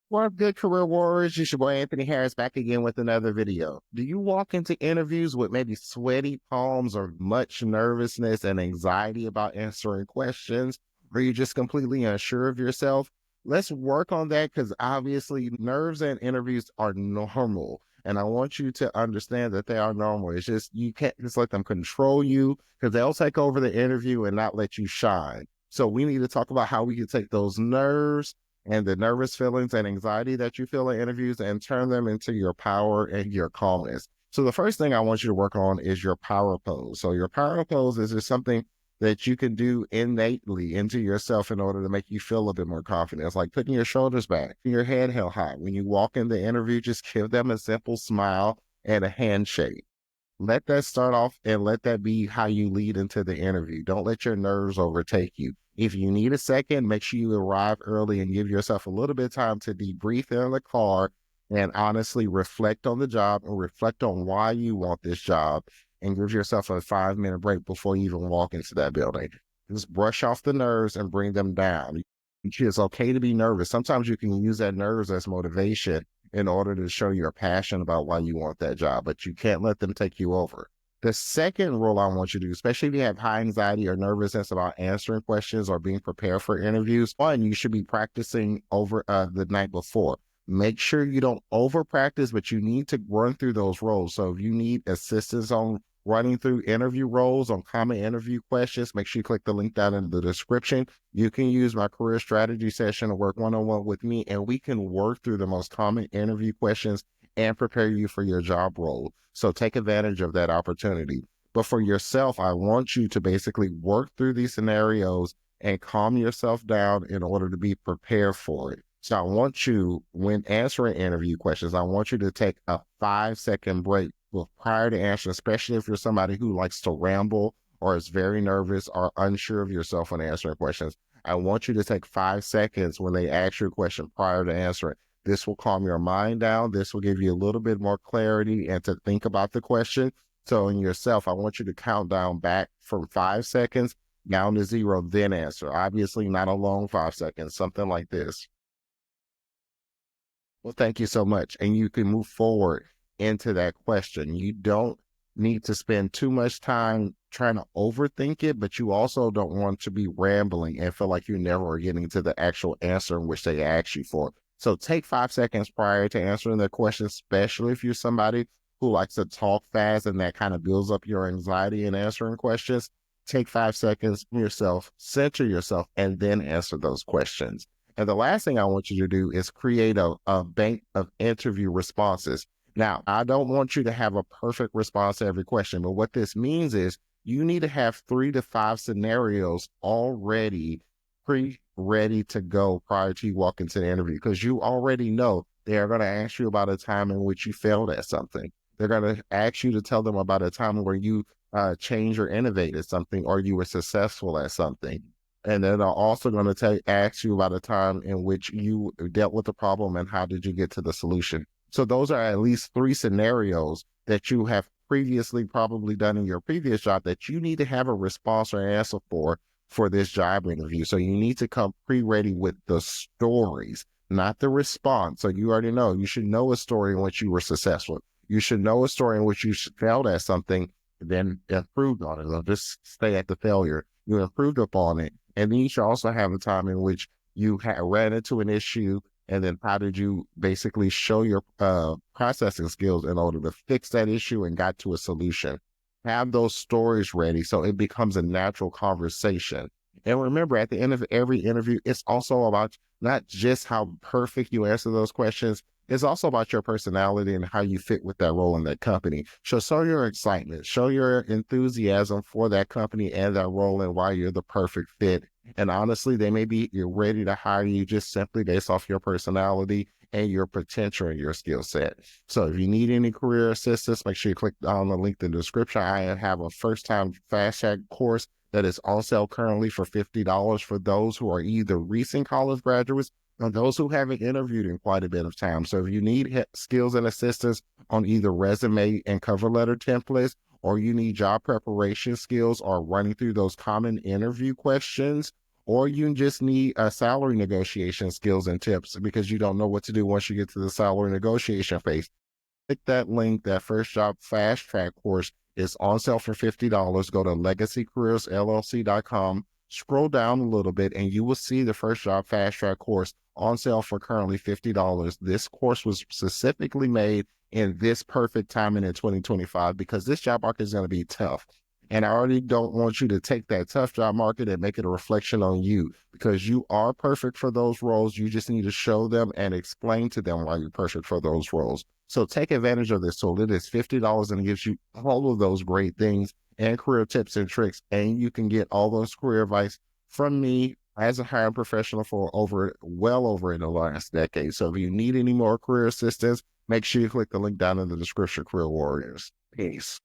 What up, good career warriors? It's your boy Anthony Harris back again with another video. Do you walk into interviews with maybe sweaty palms or much nervousness and anxiety about answering questions? Or are you just completely unsure of yourself? Let's work on that because obviously nerves and interviews are normal. And I want you to understand that they are normal. It's just you can't just let them control you because they'll take over the interview and not let you shine. So we need to talk about how we can take those nerves and the nervous feelings and anxiety that you feel in interviews and turn them into your power and your calmness. So the first thing I want you to work on is your power pose. So your power pose is just something that you can do innately into yourself in order to make you feel a bit more confident. It's like putting your shoulders back, your head held high. When you walk in the interview, just give them a simple smile and a handshake. Let that start off and let that be how you lead into the interview. Don't let your nerves overtake you. If you need a second, make sure you arrive early and give yourself a little bit of time to debrief in the car and honestly reflect on the job and reflect on why you want this job and give yourself a 5 minute break before you even walk into that building. Just brush off the nerves and bring them down. It's okay to be nervous. Sometimes you can use that nerves as motivation in order to show your passion about why you want that job, but you can't let them take you over. The second rule I want you to do, especially if you have high anxiety or nervousness about answering questions or being prepared for interviews, one, you should be practicing over the night before. Make sure you don't over practice, but you need to run through those roles. So if you need assistance on running through interview roles on common interview questions, make sure you click the link down in the description. You can use my career strategy session to work one-on-one with me, and we can work through the most common interview questions and prepare you for your job role. So take advantage of that opportunity. But for yourself, I want you to basically work through these scenarios and calm yourself down in order to be prepared for it. So I want you, when answering interview questions, I want you to take a 5 second break prior to answering, especially if you're somebody who likes to ramble or is very nervous or unsure of yourself when answering questions. I want you to take 5 seconds when they ask you a question prior to answering. This will calm your mind down. This will give you a little bit more clarity and to think about the question. So in yourself, I want you to count down back from 5 seconds down to zero, then answer. Obviously, not a long 5 seconds, something like this. Well, thank you so much. And you can move forward into that question. You don't need to spend too much time trying to overthink it, but you also don't want to be rambling and feel like you never are getting to the actual answer in which they ask you for. So take 5 seconds prior to answering the question, especially if you're somebody who likes to talk fast and that kind of builds up your anxiety in answering questions. Take 5 seconds yourself, center yourself, and then answer those questions. And the last thing I want you to do is create a bank of interview responses. Now, I don't want you to have a perfect response to every question, but what this means is you need to have 3 to 5 scenarios already ready to go prior to you walk into the interview because you already know they are going to ask you about a time in which you failed at something. They're going to ask you to tell them about a time where you changed or innovated something or you were successful at something. And then they're also going to ask you about a time in which you dealt with the problem and how did you get to the solution. So those are at least 3 scenarios that you have previously probably done in your previous job that you need to have a response or answer for this job interview. So you need to come pre-ready with the stories, not the response. So you already know, you should know a story in which you were successful. You should know a story in which you failed at something, then improved on it. Or just stay at the failure. You improved upon it. And then you should also have a time in which you ran into an issue, and then how did you basically show your processing skills in order to fix that issue and got to a solution. Have those stories ready so it becomes a natural conversation. And remember, at the end of every interview, it's also about not just how perfect you answer those questions, it's also about your personality and how you fit with that role in that company. So show your excitement, show your enthusiasm for that company and that role and why you're the perfect fit. And honestly, they may be you're ready to hire you just simply based off your personality and your potential and your skill set. So if you need any career assistance, make sure you click on the link in the description. I have a first time fast track course that is on sale currently for $50 for those who are either recent college graduates or those who haven't interviewed in quite a bit of time. So if you need skills and assistance on either resume and cover letter templates, or you need job preparation skills or running through those common interview questions, or you just need salary negotiation skills and tips because you don't know what to do once you get to the salary negotiation phase. Click that link. That first job fast track course is on sale for $50. Go to legacycareersllc.com, scroll down a little bit, and you will see the first job fast track course on sale for currently $50. This course was specifically made in this perfect timing in 2025 because this job market is going to be tough. And I already don't want you to take that tough job market and make it a reflection on you because you are perfect for those roles. You just need to show them and explain to them why you're perfect for those roles. So take advantage of this tool. It is $50 and it gives you all of those great things and career tips and tricks. And you can get all those career advice from me as a hiring professional for well over in the last decade. So if you need any more career assistance, make sure you click the link down in the description, Career Warriors. Peace.